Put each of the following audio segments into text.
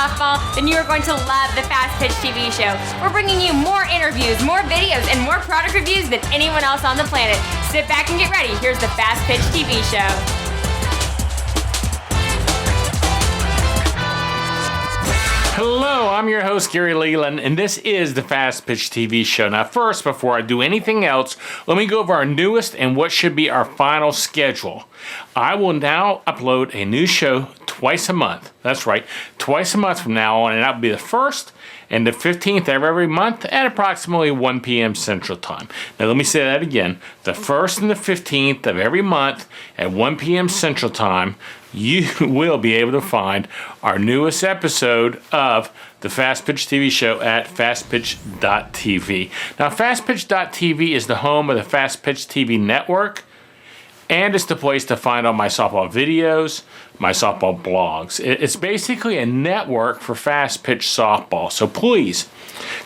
softball, then you are going to love the Fastpitch TV show. We're bringing you more interviews, more videos, and more product reviews than anyone else on the planet. Sit back and get ready. Here's the Fastpitch TV show. Hello, I'm your host, Gary Leland, and this is the Fastpitch TV show. Now, first, before I do anything else, let me go over our newest and what should be our final schedule. I will now upload a new show twice a month. That's right, twice a month from now on, and that'll be the 1st and the 15th of every month at approximately 1 p.m. Central Time. Now, let me say that again. The 1st and the 15th of every month at 1 p.m. Central Time, you will be able to find our newest episode of the Fastpitch TV show at fastpitch.tv. Now, fastpitch.tv is the home of the Fastpitch TV network, and it's the place to find all my softball videos, my softball blogs. It's basically a network for Fastpitch softball. So please,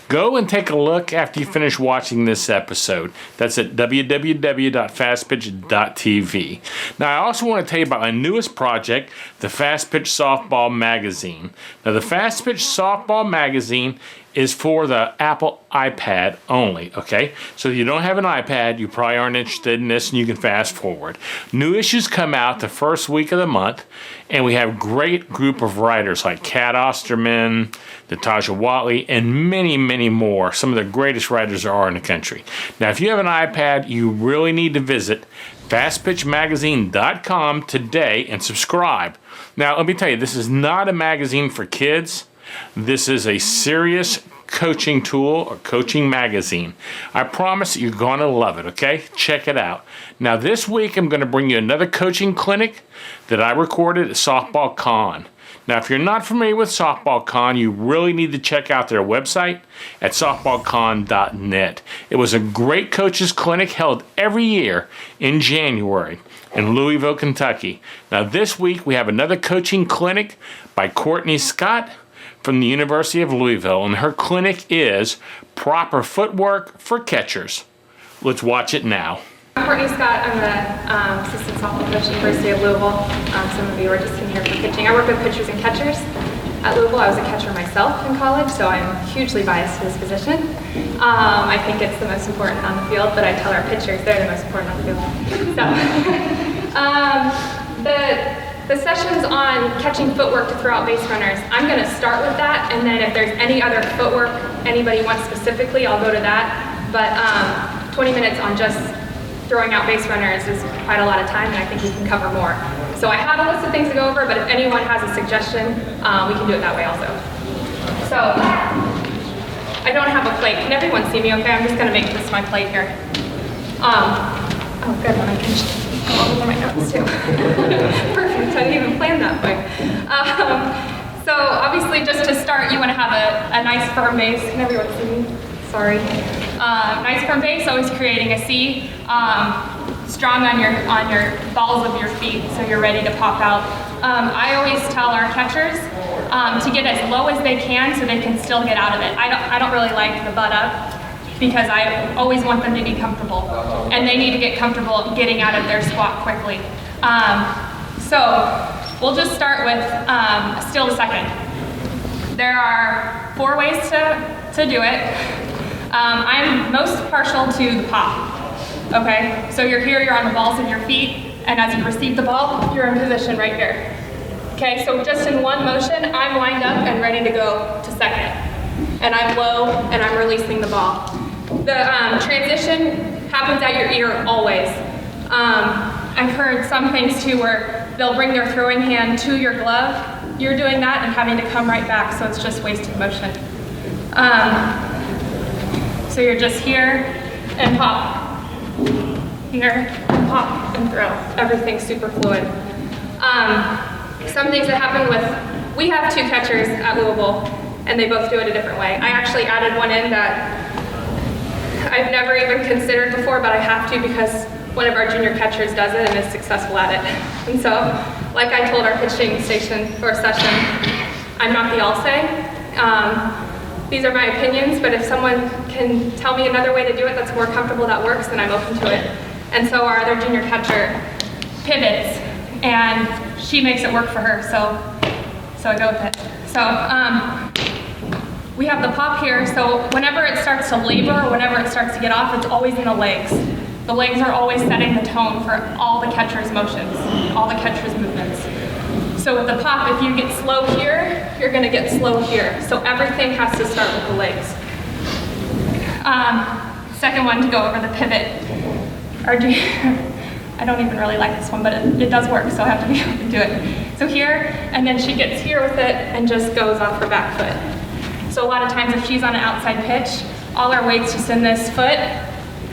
go and take a look after you finish watching this episode. That's at www.fastpitch.tv. Now, I also want to tell you about my newest project, the Fastpitch Softball Magazine. Now, the Fastpitch Softball Magazine is for the Apple iPad only, okay? So if you don't have an iPad, you probably aren't interested in this, and you can fast forward. New issues come out the first week of the month, and we have a great group of writers like Kat Osterman, Natasha Watley, and many, many more. Some of the greatest writers there are in the country. Now, if you have an iPad, you really need to visit fastpitchmagazine.com today and subscribe. Now, let me tell you, this is not a magazine for kids. This is a serious coaching tool or coaching magazine. I promise you're going to love it, okay? Check it out. Now, this week I'm going to bring you another coaching clinic that I recorded at Softball Con. Now, if you're not familiar with Softball Con, you really need to check out their website at softballcon.net. It was a great coaches clinic held every year in January in Louisville, Kentucky. Now, this week we have another coaching clinic by Courtney Scott from the University of Louisville, and her clinic is Proper Footwork for Catchers. Let's watch it now. I'm Courtney Scott. I'm the assistant softball coach at the University of Louisville. Some of you are just in here for pitching. I work with pitchers and catchers at Louisville. I was a catcher myself in college, so I'm hugely biased to this position. I think it's the most important on the field, but I tell our pitchers they're the most important on the field. So, the sessions on catching footwork to throw out base runners, I'm going to start with that, and then if there's any other footwork anybody wants specifically, I'll go to that. But 20 minutes on just throwing out base runners is quite a lot of time, and I think we can cover more. So I have a list of things to go over, but if anyone has a suggestion, we can do it that way also. So I don't have a plate. Can everyone see me okay? I'm just going to make this my plate here. Oh, good one. I can go over my notes too. Perfect. I didn't even plan that way. So obviously, just to start, you want to have a nice firm base. Can everyone see me? Sorry. Nice firm base, always creating a C. Strong on your balls of your feet, so you're ready to pop out. I always tell our catchers to get as low as they can, so they can still get out of it. I don't really like the butt up, because I always want them to be comfortable, and they need to get comfortable getting out of their squat quickly. So we'll just start with still the second. There are 4 ways to do it. I'm most partial to the pop. Okay, so you're here, you're on the balls of your feet, and as you receive the ball, you're in position right here. Okay, so just in one motion, I'm lined up and ready to go to second. And I'm low, and I'm releasing the ball. The transition happens at your ear always. I've heard some things too where they'll bring their throwing hand to your glove. You're doing that and having to come right back, so it's just wasted motion. So you're just here and pop. Here, pop, and throw. Everything's super fluid. Some things that happen we have 2 catchers at Louisville, and they both do it a different way. I actually added one in that I've never even considered before, but I have to because one of our junior catchers does it and is successful at it. And so, like I told our pitching station or session, I'm not the all-say. These are my opinions, but if someone can tell me another way to do it that's more comfortable, that works, then I'm open to it. And so our other junior catcher pivots, and she makes it work for her, so I go with it. So we have the pop here, so whenever it starts to labor or whenever it starts to get off, it's always in the legs. The legs are always setting the tone for all the catcher's motions, all the catcher's movements. So with the pop, if you get slow here, you're gonna get slow here. So everything has to start with the legs. Second one to go over the pivot. I don't even really like this one, but it does work, so I have to be able to do it. So here, and then she gets here with it and just goes off her back foot. So a lot of times if she's on an outside pitch, all her weight's just in this foot,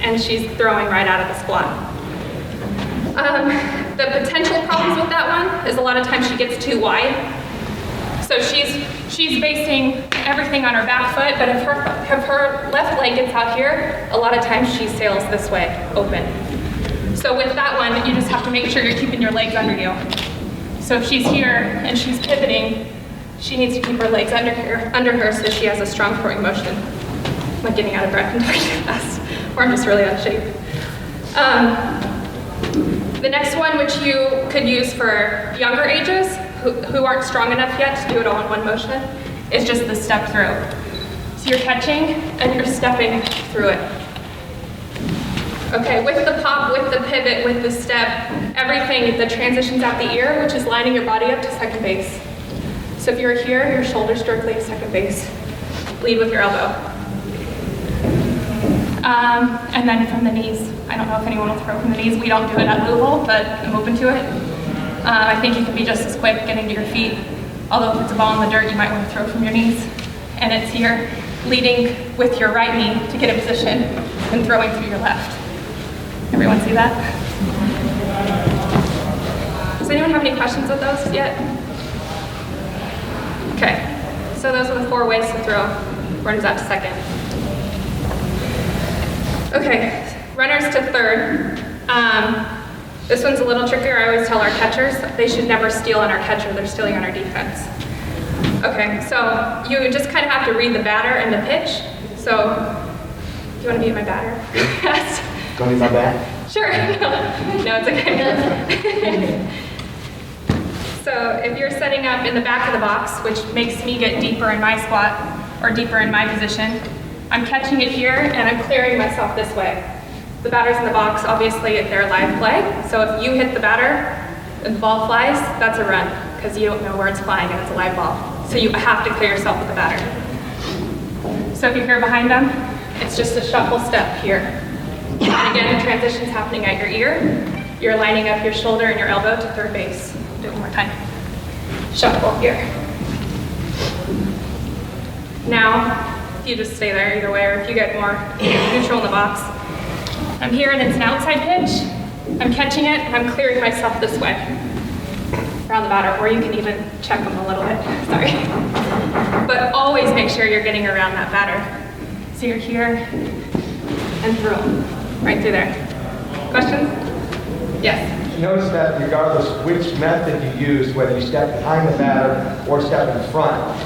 and she's throwing right out of the squat. The potential problems with that one is a lot of times she gets too wide. So she's basing everything on her back foot, but if her left leg gets out here, a lot of times she sails this way, open. So with that one, you just have to make sure you're keeping your legs under you. So if she's here and she's pivoting, she needs to keep her legs under her so she has a strong throwing motion. I'm like getting out of breath and talking too fast, or I'm just really out of shape. The next one, which you could use for younger ages who aren't strong enough yet to do it all in one motion, is just the step through. So you're catching and you're stepping through it. Okay, with the pop, with the pivot, with the step, everything, the transitions out the ear, which is lining your body up to second base. So if you're here, your shoulders directly to second base. Lead with your elbow. And then from the knees. I don't know if anyone will throw from the knees. We don't do it at Louisville, but I'm open to it. I think you can be just as quick getting to your feet. Although if it's a ball in the dirt, you might want to throw from your knees. And it's here, leading with your right knee to get a position and throwing through your left. Everyone see that? Does anyone have any questions with those yet? Okay, so those are the 4 ways to throw runners out to second. Okay, runners to third. This one's a little trickier. I always tell our catchers, they should never steal on our catcher, they're stealing on our defense. Okay, so you just kind of have to read the batter and the pitch. So, do you want to be my batter? Yes. Go need my bat? Sure. No, it's okay. So if you're setting up in the back of the box, which makes me get deeper in my squat or deeper in my position, I'm catching it here and I'm clearing myself this way. The batter's in the box, obviously they're live play. So if you hit the batter and the ball flies, that's a run because you don't know where it's flying and it's a live ball. So you have to clear yourself with the batter. So if you're here behind them, it's just a shuffle step here. And again, the transition's happening at your ear. You're lining up your shoulder and your elbow to third base. Do it one more time. Shuffle here. Now, you just stay there either way, or if you get more neutral in the box. I'm here and it's an outside pitch. I'm catching it and I'm clearing myself this way around the batter, or you can even check them a little bit, sorry. But always make sure you're getting around that batter. So you're here and through, right through there. Questions? Yes? Notice that regardless which method you use, whether you step behind the batter or step in front,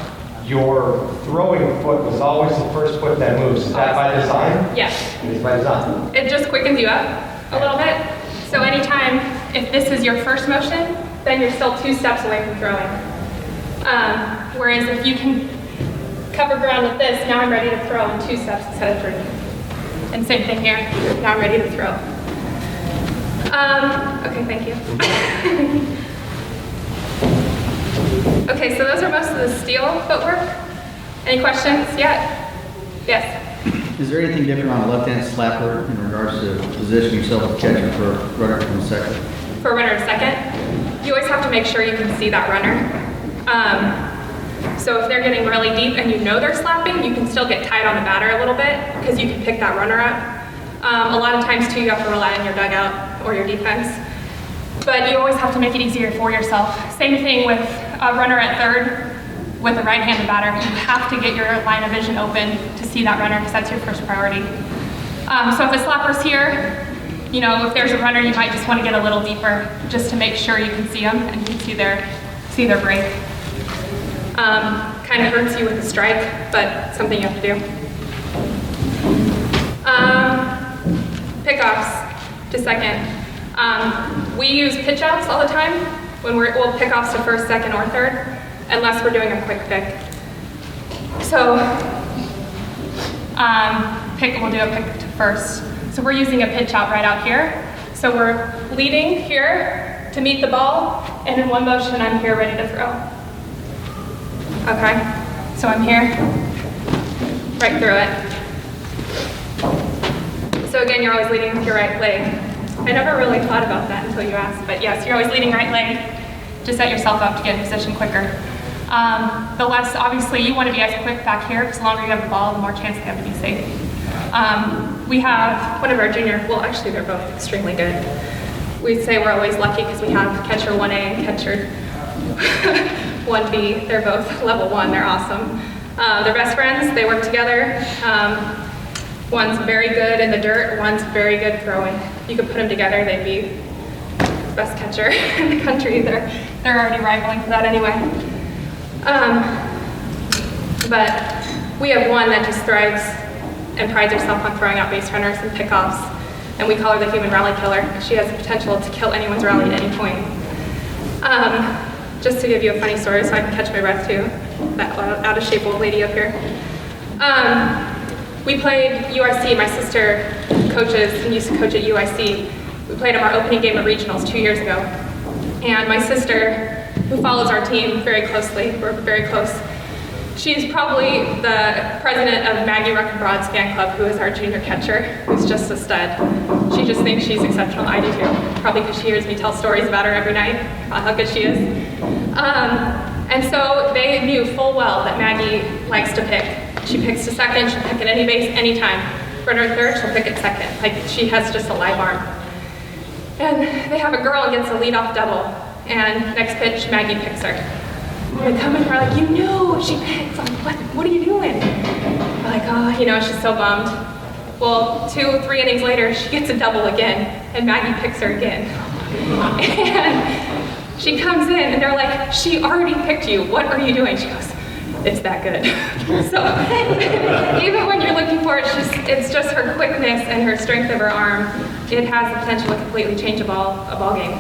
your throwing foot was always the first foot that moves. Is that by design? Yes. It is by design. It just quickens you up a little bit. So anytime, if this is your first motion, then you're still 2 steps away from throwing. Whereas if you can cover ground with this, now I'm ready to throw in 2 steps instead of 3. And same thing here, now I'm ready to throw. Okay, thank you. Okay, so those are most of the steel footwork. Any questions yet? Yes? Is there anything different on a left-hand slapper in regards to positioning yourself as catcher for a runner from second? For a runner to second, you always have to make sure you can see that runner. So if they're getting really deep and you know they're slapping, you can still get tight on the batter a little bit because you can pick that runner up. A lot of times too, you have to rely on your dugout or your defense. But you always have to make it easier for yourself. Same thing with a runner at third with a right-handed batter. You have to get your line of vision open to see that runner because that's your first priority. So if the slapper's here, you know, if there's a runner, you might just want to get a little deeper just to make sure you can see them and you can see their break. Kind of hurts you with the strike, but something you have to do. Pickoffs to second. We use pitch outs all the time when we'll pick offs to first, second, or third. unless we're doing a quick pick. So we'll do a pick to first. So we're using a pitch out right out here. So we're leading here to meet the ball, and in one motion, I'm here ready to throw. Okay, so I'm here, right through it. So again, you're always leading with your right leg. I never really thought about that until you asked, but yes, you're always leading right leg to set yourself up to get in position quicker. The less, obviously, you want to be as quick back here, because the longer you have the ball, the more chance they have to be safe. We have one of our junior, well, actually, they're both extremely good. We'd say we're always lucky because we have catcher 1A and catcher 1B. They're both level 1. They're awesome. They're best friends. They work together. One's very good in the dirt. One's very good throwing. You could put them together, they'd be the best catcher in the country. They're already rivaling for that anyway. But we have one that just thrives and prides herself on throwing out base runners and pickoffs, and we call her the human rally killer. She has the potential to kill anyone's rally at any point. Just to give you a funny story so I can catch my breath too, that out of shape old lady up here. We played UIC, my sister coaches and used to coach at UIC. We played them our opening game of regionals 2 years ago. And my sister, who follows our team very closely, we're very close, she's probably the president of Maggie Ruckenbrod's fan club, who is our junior catcher, who's just a stud. She just thinks she's exceptional. I do too, probably because she hears me tell stories about her every night, about how good she is. And so they knew full well that Maggie likes to pick. She picks to second, she'll pick at any base, anytime. Runner third, she'll pick at second. Like, she has just a live arm. And they have a girl who gets a leadoff double, and next pitch, Maggie picks her. They come in and we're like, you know she picks. I'm like, what are you doing? We're like, oh, she's so bummed. Well, 2, 3 innings later, she gets a double again, and Maggie picks her again. And she comes in, and they're like, she already picked you. What are you doing? She goes, it's that good. So even when you're looking for it, it's just her quickness and her strength of her arm. It has the potential to completely change a ball game.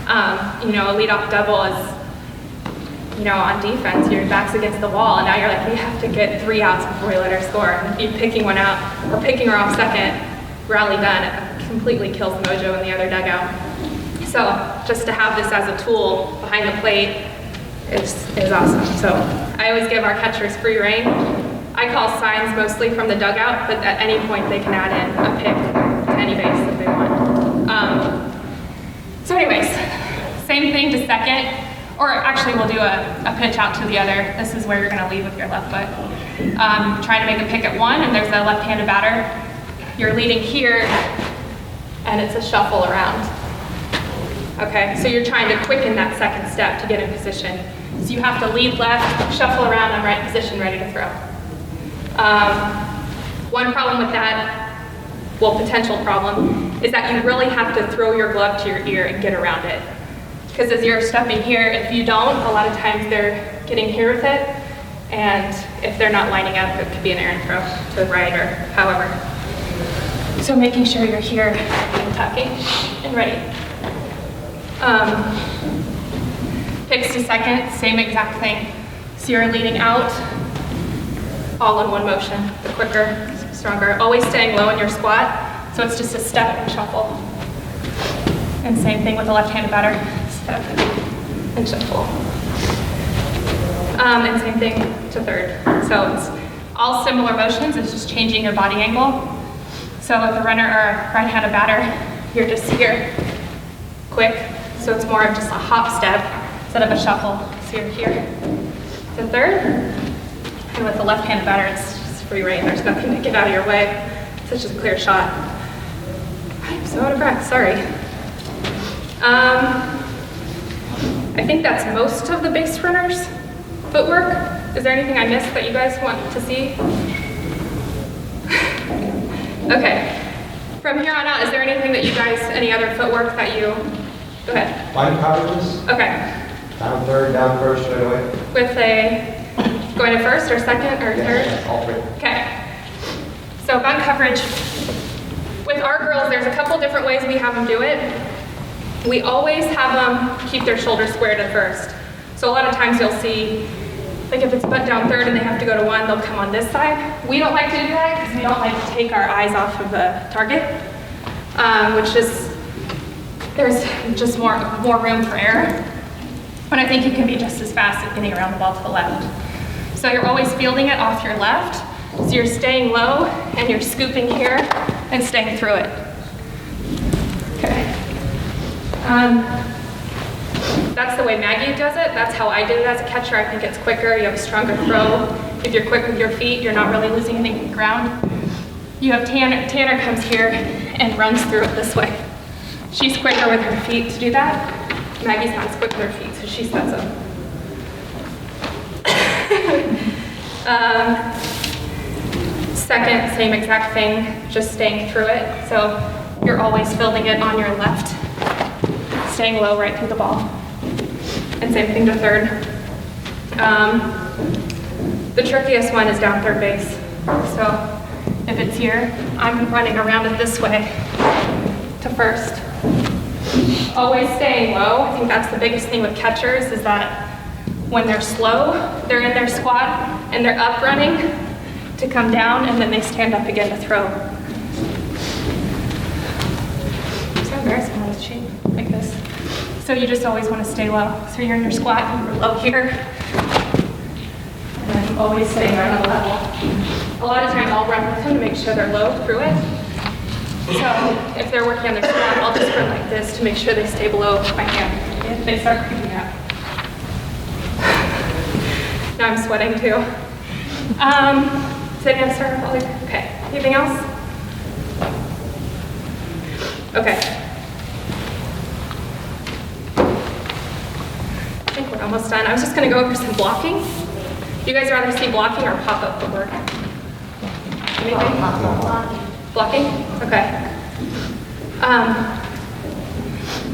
A leadoff double is, on defense, your back's against the wall, and now you're like, we have to get 3 outs before we let her score. And if you're picking one out or picking her off second, rally done, it completely kills the mojo in the other dugout. So just to have this as a tool behind the plate is awesome. So I always give our catchers free rein. I call signs mostly from the dugout, but at any point they can add in a pick to any base if they want. So anyways, same thing to second, or actually we'll do a pitch out to the other. This is where you're gonna lead with your left foot. Trying to make a pick at 1, and there's a left-handed batter. You're leading here, and it's a shuffle around. Okay, so you're trying to quicken that second step to get in position. So you have to lead left, shuffle around, I'm right in position, ready to throw. One problem with that, well, potential problem, is that you really have to throw your glove to your ear and get around it. Because as you're stepping here, if you don't, a lot of times they're getting here with it, and if they're not lining up, it could be an errant throw to the right or however. So making sure you're here and tucking and ready. Picks to second, same exact thing. So you're leading out, all in one motion, the quicker, stronger. Always staying low in your squat, so it's just a step and shuffle. And same thing with the left-handed batter, step and shuffle. And same thing to third. So it's all similar motions, it's just changing your body angle. So with a runner or a right-handed batter, you're just here, quick. So it's more of just a hop step instead of a shuffle. So you're here to third. And with the left-handed batter, it's just free rein. There's nothing to get out of your way. It's such a clear shot. I'm so out of breath, sorry. I think that's most of the base runners' footwork. Is there anything I missed that you guys want to see? Okay. From here on out, is there anything that you guys, any other footwork that you, go ahead. Line coverages, Okay. down third, down first, straight away. With a, going to first or second or third? Yeah, all 3. Okay. So bunt coverage. With our girls, there's a couple different ways we have them do it. We always have them keep their shoulders squared at first. So a lot of times you'll see, like if it's butt down third and they have to go to one, they'll come on this side. We don't like to do that because we don't like to take our eyes off of the target, which is, there's just more room for error. But I think you can be just as fast at getting around the ball to the left. So you're always fielding it off your left. So you're staying low and you're scooping here and staying through it. Okay. That's the way Maggie does it. That's how I did it as a catcher. I think it's quicker. You have a stronger throw. If you're quick with your feet, you're not really losing anything on the ground. You have Tanner. Tanner comes here and runs through it this way. She's quicker with her feet to do that. Maggie's not as quick with her feet, so she sets them. Second, same exact thing, just staying through it. So you're always fielding it on your left, staying low right through the ball. And same thing to third. The trickiest one is down third base. So if it's here, I'm running around it this way to first. Always staying low. I think that's the biggest thing with catchers is that when they're slow, they're in their squat and they're up running to come down and then they stand up again to throw. I'm so embarrassed when I was cheating like this. So you just always want to stay low. So you're in your squat and you're low here. And then always staying right on the level. A lot of times I'll run with them to make sure they're low through it. So if they're working on their squat, I'll just run like this to make sure they stay below my hand if they start creeping up. Now I'm sweating too. Sit down, sir. Okay. Anything else? Okay. I think we're almost done. I was just going to go over some blocking. You guys rather see blocking or pop-up footwork? Anything? Blocking? Okay.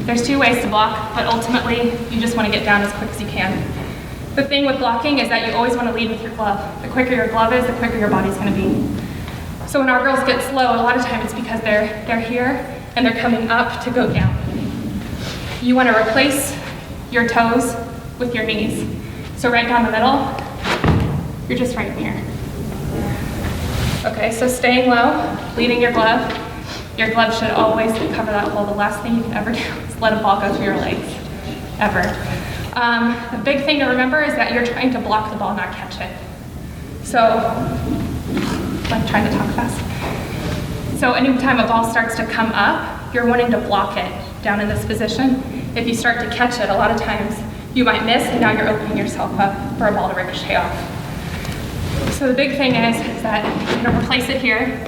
There's two ways to block, but ultimately you just want to get down as quick as you can. The thing with blocking is that you always want to lead with your glove. The quicker your glove is, the quicker your body's going to be. So when our girls get slow, a lot of times it's because they're here and they're coming up to go down. You want to replace your toes with your knees. So right down the middle, you're just right here. Okay, so staying low, leading your glove. Your glove should always cover that hole. The last thing you can ever do is let a ball go through your legs, ever. The big thing to remember is that you're trying to block the ball, not catch it. So, I'm trying to talk fast. So anytime a ball starts to come up, you're wanting to block it down in this position. If you start to catch it, a lot of times you might miss and now you're opening yourself up for a ball to ricochet off. So the big thing is that you're gonna replace it here.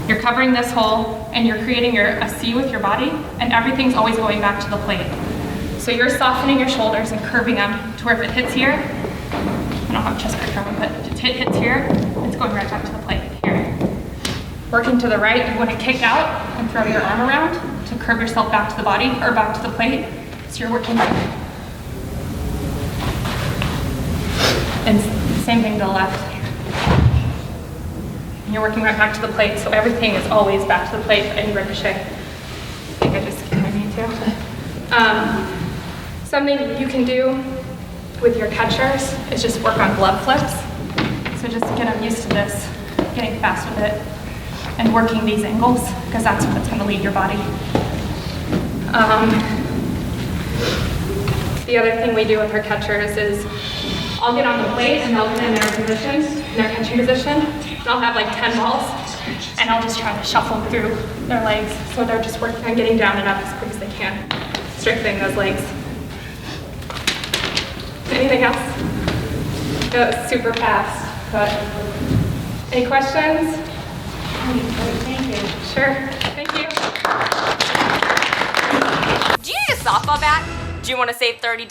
You're covering this hole and you're creating a C with your body and everything's always going back to the plate. So you're softening your shoulders and curving them to where if it hits here, I don't have a chest pressure on, but if it hits here, it's going right back to the plate here. Working to the right, you want to kick out and throw your arm around to curve yourself back to the body or back to the plate. So you're working right. And same thing to the left. And you're working right back to the plate, so everything is always back to the plate and ricochet. I think I just kicked my knee too. Something you can do with your catchers is just work on glove flips. So just get them used to this, getting fast with it, and working these angles, because that's what's going to lead your body. The other thing we do with our catchers is I'll get on the plate and they'll get in their position, in their catching position, and I'll have like 10 balls, and I'll just try to shuffle through their legs, so they're just working on getting down and up as quick as they can, strengthening those legs. Anything else? That was super fast, but any questions? Thank you. Sure, thank you. Do you need a softball bat? Do you want to save $30?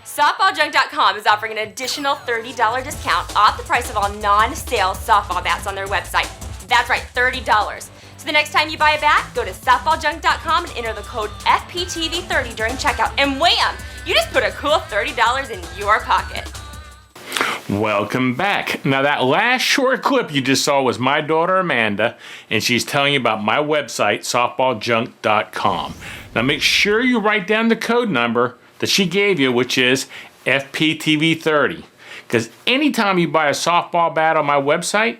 SoftballJunk.com is offering an additional $30 discount off the price of all non-sale softball bats on their website. That's right, $30. So the next time you buy a bat, go to SoftballJunk.com and enter the code FPTV30 during checkout, and wham! You just put a cool $30 in your pocket. Welcome back. Now that last short clip you just saw was my daughter Amanda, and she's telling you about my website, softballjunk.com. Now make sure you write down the code number that she gave you, which is FPTV30. Because anytime you buy a softball bat on my website,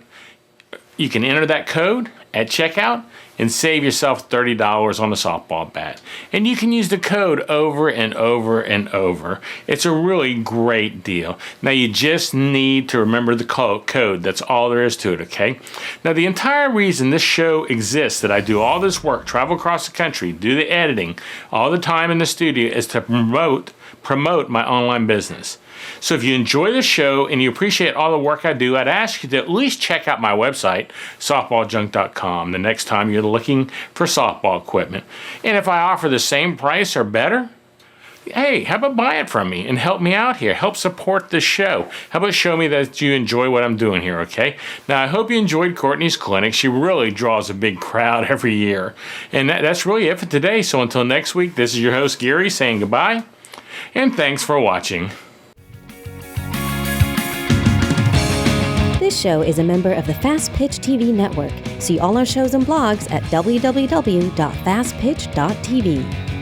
you can enter that code at checkout and save yourself $30 on a softball bat. And you can use the code over and over and over. It's a really great deal. Now you just need to remember the code. That's all there is to it, okay? Now the entire reason this show exists, that I do all this work, travel across the country, do the editing, all the time in the studio, is to promote my online business. So if you enjoy the show and you appreciate all the work I do, I'd ask you to at least check out my website, softballjunk.com, the next time you're looking for softball equipment. And if I offer the same price or better, hey, how about buy it from me and help me out here? Help support the show. How about show me that you enjoy what I'm doing here, okay? Now, I hope you enjoyed Courtney's clinic. She really draws a big crowd every year. And that's really it for today. So until next week, this is your host, Gary, saying goodbye. And thanks for watching. This show is a member of the Fastpitch TV network. See all our shows and blogs at www.fastpitch.tv.